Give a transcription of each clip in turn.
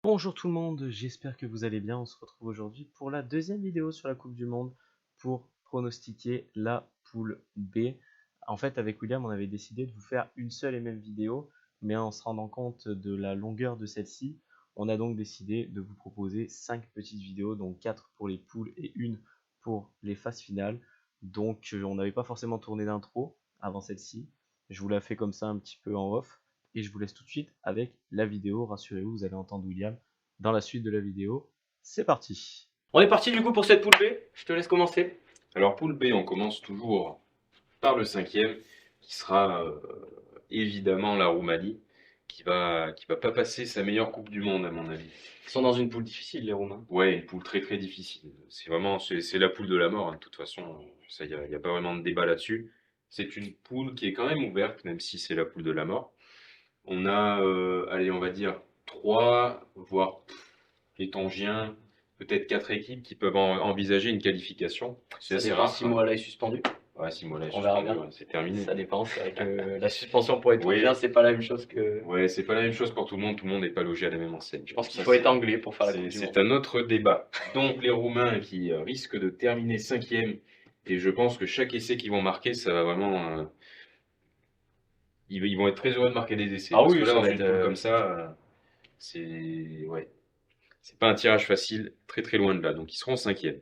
Bonjour tout le monde, j'espère que vous allez bien. On se retrouve aujourd'hui pour la deuxième vidéo sur la Coupe du Monde pour pronostiquer la poule B. En fait, avec William, on avait décidé de vous faire une seule et même vidéo, mais en se rendant compte de la longueur de celle-ci, on a donc décidé de vous proposer 5 petites vidéos, donc 4 pour les poules et une pour les phases finales. Donc, on n'avait pas forcément tourné d'intro avant celle-ci. Je vous la fais comme ça un petit peu en off et je vous laisse tout de suite avec la vidéo. Rassurez-vous, vous allez entendre William dans la suite de la vidéo. C'est parti. On est parti du coup pour cette poule B. Je te laisse commencer. Alors poule B, on commence toujours par le cinquième, qui sera évidemment la Roumanie, qui va pas passer sa meilleure Coupe du Monde à mon avis. Ils sont dans une poule difficile, les Roumains. Ouais, une poule très très difficile. C'est la poule de la mort, hein. De toute façon, ça y a pas vraiment de débat là-dessus. C'est une poule qui est quand même ouverte, même si c'est la poule de la mort. On a, allez, on va dire trois, voire les Tongiens, peut-être quatre équipes qui peuvent envisager une qualification. C'est Ça assez dépend rare. si Moala est suspendu. Ouais, si Mola est On verra suspendu, bien. ouais, c'est terminé. Ça dépend. C'est vrai que la suspension pour les Oui. Tongiens, c'est pas la même chose que. Ouais, c'est pas la même chose pour tout le monde n'est pas logé à la même enseigne. Je pense qu'il Ça, faut c'est- être anglais pour faire la Coupe du C'est Monde. un autre débat. Donc les Roumains qui risquent de terminer cinquième, et je pense que chaque essai qu'ils vont marquer, ça va vraiment, ils vont être très heureux de marquer des essais. Ah Parce oui, que là, ça dans va une être. poule comme ça, c'est ouais, c'est pas un tirage facile, très très loin de là. Donc ils seront cinquième.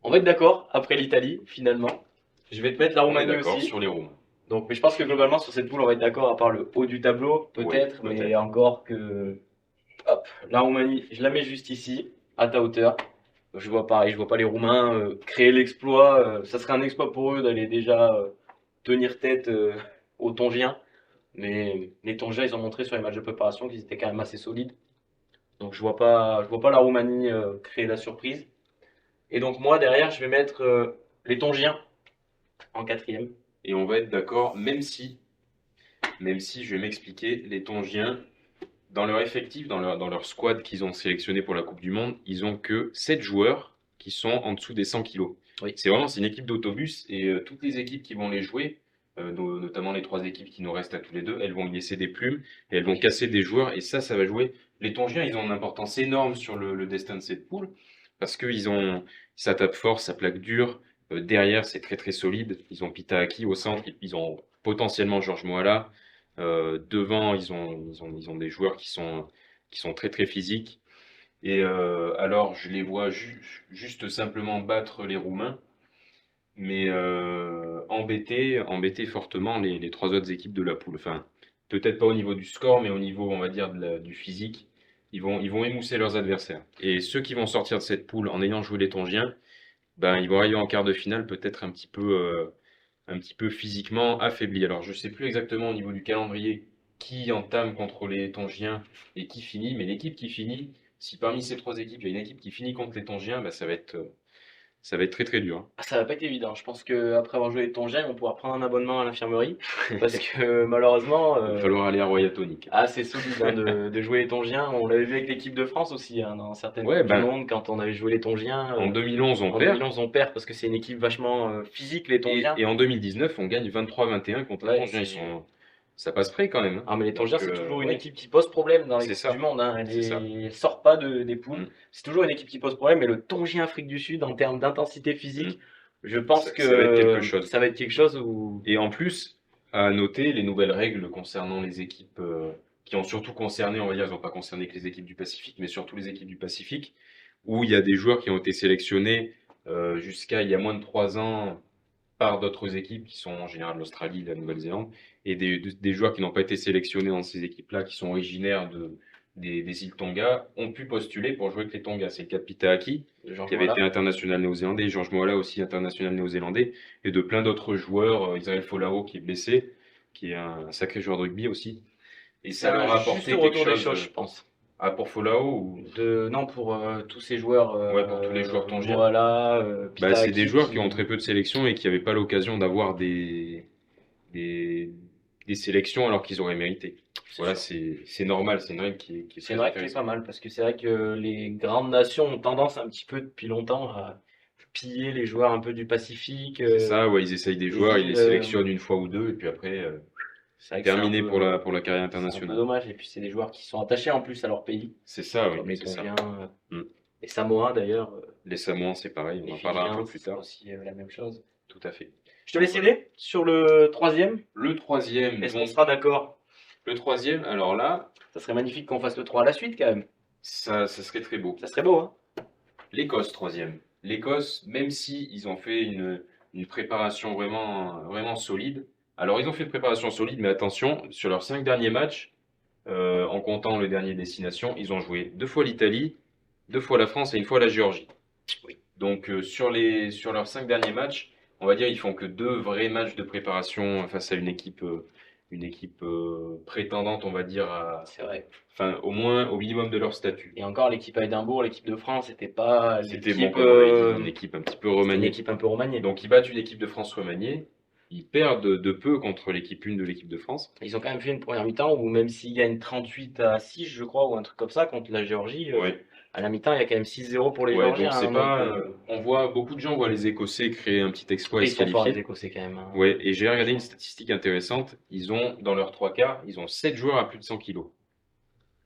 On va être d'accord après l'Italie, finalement. Je vais te mettre la On est Roumanie d'accord aussi. sur les Roumains. Donc, mais je pense que globalement sur cette poule, on va être d'accord à part le haut du tableau, peut-être, Oui, mais peut-être. encore que. Hop, la Roumanie, je la mets juste ici, à ta hauteur. Je vois pareil, je vois pas les Roumains créer l'exploit. Ça serait un exploit pour eux d'aller déjà tenir tête aux Tongiens. Mais les Tongiens, ils ont montré sur les matchs de préparation qu'ils étaient quand même assez solides. Donc je vois pas la Roumanie créer la surprise. Et donc moi derrière, je vais mettre les Tongiens en quatrième. Et on va être d'accord, même si je vais m'expliquer, les Tongiens, dans leur effectif, dans leur squad qu'ils ont sélectionné pour la Coupe du Monde, ils ont que 7 joueurs qui sont en dessous des 100 kilos. Oui. C'est une équipe d'autobus et toutes les équipes qui vont les jouer, notamment les trois équipes qui nous restent à tous les deux, elles vont y laisser des plumes et elles vont casser des joueurs et ça va jouer. Les Tongiens, ils ont une importance énorme sur le destin de cette poule parce ça tape fort, ça plaque dur. Derrière, c'est très très solide. Ils ont Pitaaki au centre, ils ont potentiellement Georges Moala. Devant, ils ont des joueurs qui sont très très physiques. Et alors, je les vois juste simplement battre les Roumains, mais embêter fortement les trois autres équipes de la poule. Enfin, peut-être pas au niveau du score, mais au niveau, on va dire, du physique. Ils vont émousser leurs adversaires. Et ceux qui vont sortir de cette poule en ayant joué les Tongiens, ben, ils vont arriver en quart de finale peut-être un petit peu physiquement affaibli. Alors, je ne sais plus exactement au niveau du calendrier qui entame contre les Tongiens et qui finit, mais l'équipe qui finit, si parmi ces trois équipes, il y a une équipe qui finit contre les Tongiens, bah, ça va être très très dur, hein. Ah, ça va pas être évident. Je pense qu'après avoir joué les Tongiens, ils vont pouvoir prendre un abonnement à l'infirmerie. Parce que malheureusement, Il va falloir aller à Roya Tonic. ah, c'est solide hein, de jouer les Tongiens. On l'avait vu avec l'équipe de France aussi, hein, dans certaines Ouais, Coupes du ben, Monde, quand on avait joué les Tongiens. en 2011, on En perd. 2011, on perd parce que c'est une équipe vachement physique, les Tongiens. Et en 2019, on gagne 23-21 contre les Ouais, Tongiens. c'est- Ça passe près quand même, hein. Ah, mais les Tongiens, Donc, c'est toujours une ouais, équipe qui pose problème dans les c'est Coupes ça. du Monde. Hein. C'est ça. Elle sort pas des poules. Mm. C'est toujours une équipe qui pose problème. Mais le Tongien Afrique du Sud, en termes d'intensité physique, Mm. je pense que Ça va être quelque chose. ça va être quelque chose où. Et en plus, à noter les nouvelles règles concernant les équipes qui ont surtout concerné, on va dire, elles n'ont pas concerné que les équipes du Pacifique, mais surtout les équipes du Pacifique, où il y a des joueurs qui ont été sélectionnés jusqu'à il y a moins de 3 ans par d'autres équipes qui sont en général l'Australie, la Nouvelle-Zélande, et des joueurs qui n'ont pas été sélectionnés dans ces équipes-là, qui sont originaires des îles Tonga, ont pu postuler pour jouer avec les Tonga. C'est le cas de Pitaaki, Genre, qui avait voilà. été international néo-zélandais, Georges Moala aussi international néo-zélandais, et de plein d'autres joueurs, Israël Folao qui est blessé, qui est un sacré joueur de rugby aussi. Et ça leur a Juste apporté au quelque retour des chose. choses, je pense. Ah, pour Folao ou... Non, pour tous ces joueurs. Ouais, pour tous les joueurs tongiens. Voilà, Bah, c'est des Pitaaki joueurs qui ont très peu de sélections et qui n'avaient pas l'occasion d'avoir des, des sélections alors qu'ils auraient mérité. Voilà, c'est normal, c'est une règle qui est C'est très une règle qui est intéressante. pas mal parce que c'est vrai que les grandes nations ont tendance un petit peu depuis longtemps à piller les joueurs un peu du Pacifique. C'est ça, ouais, ils essayent des les joueurs, ils les îles, sélectionnent une fois ou deux et puis après, C'est vrai que c'est un terminé peu, pour la carrière c'est un peu internationale. dommage. Et puis c'est des joueurs qui sont attachés en plus à leur pays, C'est ça, comme oui, les c'est ça. Tongiens, Mm. les Samoans d'ailleurs, Les Samoans, c'est pareil, les on en parlera un Fidjiens, peu plus c'est tard. aussi la même chose. Tout à fait. Je te laisse y aller sur le troisième. Le troisième, Est-ce qu'on donc, sera d'accord? le troisième, alors là, Ça serait magnifique qu'on fasse le 3 à la suite quand même. ça serait très beau. Ça serait beau, hein? L'Écosse, troisième. L'Écosse, même si ils ont fait une préparation vraiment solide. Alors, ils ont fait une préparation solide, mais attention, sur leurs 5 derniers matchs, en comptant le dernier destination, ils ont joué 2 fois l'Italie, 2 fois la France et 1 fois la Géorgie. Oui. Donc, sur leurs 5 derniers matchs, on va dire ils font que 2 vrais matchs de préparation face à une équipe prétendante, on va dire, C'est vrai. enfin, au moins au minimum de leur statut. Et encore, l'équipe à Édimbourg, l'équipe de France, c'était pas C'était bon, l'équipe. comme on l'avait dit, une équipe un petit peu C'était une remaniée. équipe un peu remaniée. Donc ils battent une équipe de France remaniée, ils perdent de peu contre l'équipe 1 de l'équipe de France. Ils ont quand même fait une première mi-temps où même s'ils gagnent 38-6, je crois, ou un truc comme ça contre la Géorgie, Ouais. à la mi-temps, il y a quand même 6-0 pour les Ouais, Géorgiens. donc c'est Hein, pas. donc, On voit beaucoup de gens voient les Écossais créer un petit exploit et ils se sont forts les qualifier. Écossais quand même. Hein. Ouais, et j'ai regardé une statistique intéressante. Ils ont, dans leurs 3 quarts, ils ont 7 joueurs à plus de 100 kilos.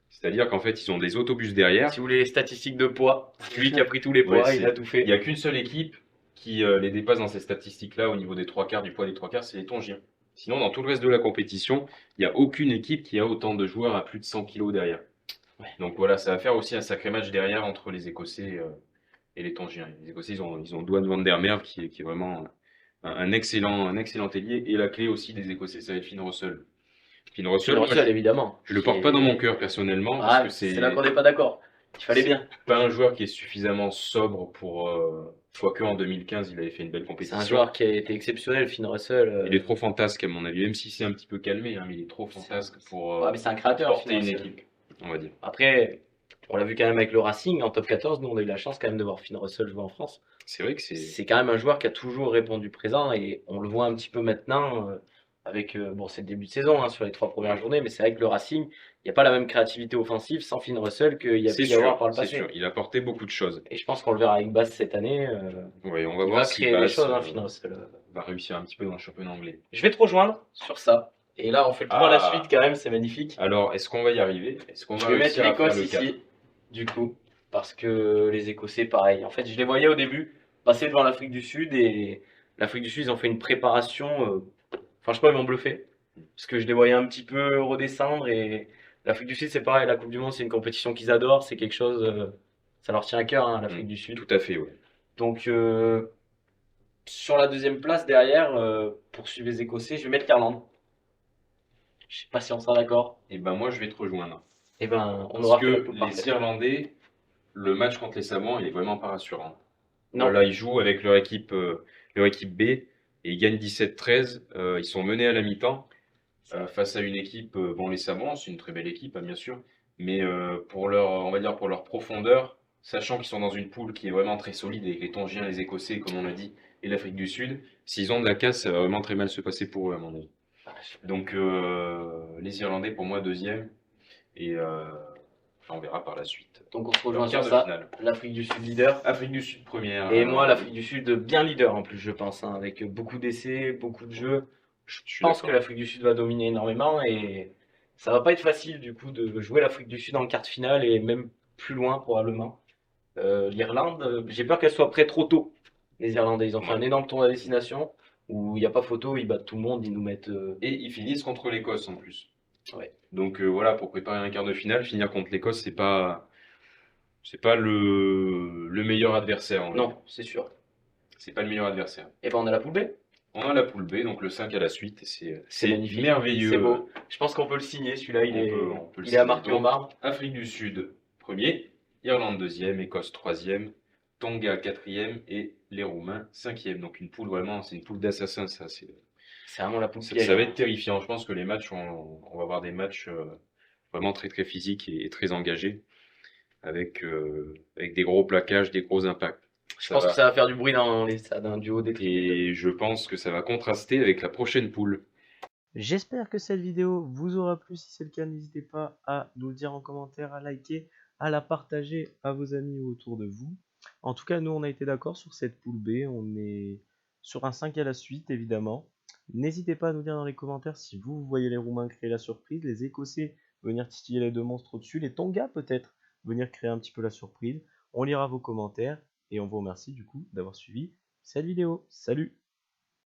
C'est-à-dire qu'en fait, ils ont des autobus derrière. Si vous voulez les statistiques de poids, c'est lui qui a pris tous les poids, Ouais, il a tout fait. Il n'y a qu'une seule équipe qui les dépasse dans ces statistiques-là au niveau des 3 quarts, du poids des 3 quarts, c'est les Tongiens. Sinon, dans tout le reste de la compétition, il n'y a aucune équipe qui a autant de joueurs à plus de 100 kilos derrière. Ouais. Donc voilà, ça va faire aussi un sacré match derrière entre les Écossais et les Tongiens. Les Écossais, ils ont Dwan van der Merwe qui est vraiment un excellent ailier. Et la clé aussi des Écossais, ça va être Finn Russell. Finn Russell, Finn moi, Russell, évidemment. je le porte pas dans mon cœur personnellement, parce Ah, que c'est là qu'on n'est pas d'accord. Il fallait c'est bien. pas un joueur qui est suffisamment sobre pour. Quoique en 2015, il avait fait une belle C'est compétition. un joueur qui a été exceptionnel, Finn Russell. Il est trop fantasque à mon avis, même si c'est un petit peu calmé, hein, mais il est trop fantasque pour Ouais, mais c'est un créateur, porter Finn une Russell. équipe, on va dire. Après, on l'a vu quand même avec le Racing en top 14. Nous, on a eu la chance quand même de voir Finn Russell jouer en France. C'est vrai que c'est. C'est quand même un joueur qui a toujours répondu présent et on le voit un petit peu maintenant avec, bon, c'est le début de saison hein, sur les 3 premières journées, mais c'est vrai que le Racing, il n'y a pas la même créativité offensive sans Finn Russell qu'il y a pu y avoir par le C'est passé. sûr, il a apporté beaucoup de choses. Et je pense qu'on le verra avec Bass cette année. Ouais, on va Il voir va si créer des Bass choses, hein, Finn Russell. va réussir un petit peu dans le championnat anglais. Je vais te rejoindre sur ça. Et là, on fait le 3 à la Ah. suite quand même, c'est magnifique. Alors, est-ce qu'on va y arriver? Est-ce qu'on Je va vais mettre réussir à faire l'Écosse le 4? ici, du coup, parce que les Écossais, pareil. En fait, je les voyais au début passer devant l'Afrique du Sud et l'Afrique du Sud, ils ont fait une préparation. Enfin, je sais pas, ils m'ont bluffé. Parce que je les voyais un petit peu redescendre et l'Afrique du Sud, c'est pareil. La Coupe du Monde, c'est une compétition qu'ils adorent. C'est quelque chose. Ça leur tient à cœur, hein, l'Afrique du Sud. Tout à fait, ouais. Donc, sur la deuxième place derrière, pour suivre les Écossais, je vais mettre l'Irlande. Je sais pas si on sera d'accord. Et ben moi, je vais te rejoindre. Et ben, on Parce aura fait la que poule les parfaite. Irlandais, le match contre les Samoans, il est vraiment pas rassurant. Non. Voilà, ils jouent avec leur équipe B et ils gagnent 17-13. Ils sont menés à la mi-temps face à une équipe. Bon, les Samoans, c'est une très belle équipe, hein, bien sûr, mais on va dire pour leur profondeur, sachant qu'ils sont dans une poule qui est vraiment très solide avec les Tongiens, les Écossais, comme on l'a dit, et l'Afrique du Sud, s'ils ont de la casse, ça va vraiment très mal se passer pour eux, à mon avis. Donc les Irlandais, pour moi, deuxième, et on verra par la suite. Donc on se rejoint Leur sur quart de ça. finale. L'Afrique du Sud leader. Afrique du Sud première. Et alors, moi, l'Afrique du Sud bien leader en plus, je pense, hein, avec beaucoup d'essais, beaucoup de jeux. je suis Je pense que d'accord. l'Afrique du Sud va dominer énormément et ça va pas être facile du coup de jouer l'Afrique du Sud en quart de finale et même plus loin probablement. L'Irlande, j'ai peur qu'elle soit prête trop tôt. Les Irlandais, ils ont fait Ouais. un énorme tour à destination où il n'y a pas photo, ils battent tout le monde, ils nous mettent. Et ils finissent contre l'Écosse en plus. Ouais. Donc voilà, pour préparer un quart de finale, finir contre l'Écosse, c'est pas le meilleur adversaire. On va dire. Non, c'est sûr. C'est pas le meilleur adversaire. Et ben on a la poule B. On a la poule B, donc le 5 à la suite. Et c'est magnifique. merveilleux. C'est beau. Je pense qu'on peut le signer, celui-là, On peut le il est à signer. marquer en Donc, marbre. Afrique du Sud, premier. Irlande, deuxième. Écosse, troisième. Tonga, quatrième. Et les Roumains, cinquième. Donc une poule vraiment, c'est une poule d'assassins, ça. C'est vraiment la poule Ça, piège. ça va être terrifiant. Je pense que les matchs, on va avoir des matchs vraiment très très physiques et très engagés, avec des gros plaquages, des gros impacts. Je pense que ça va faire du bruit dans les stades, hein, du haut des tribunes. Et je pense que ça va contraster avec la prochaine poule. J'espère que cette vidéo vous aura plu. Si c'est le cas, n'hésitez pas à nous le dire en commentaire, à liker, à la partager à vos amis autour de vous. En tout cas, nous, on a été d'accord sur cette poule B. On est sur un 5 à la suite, évidemment. N'hésitez pas à nous dire dans les commentaires si vous voyez les Roumains créer la surprise, les Écossais venir titiller les 2 monstres au-dessus, les Tonga peut-être venir créer un petit peu la surprise. On lira vos commentaires et on vous remercie du coup d'avoir suivi cette vidéo. Salut!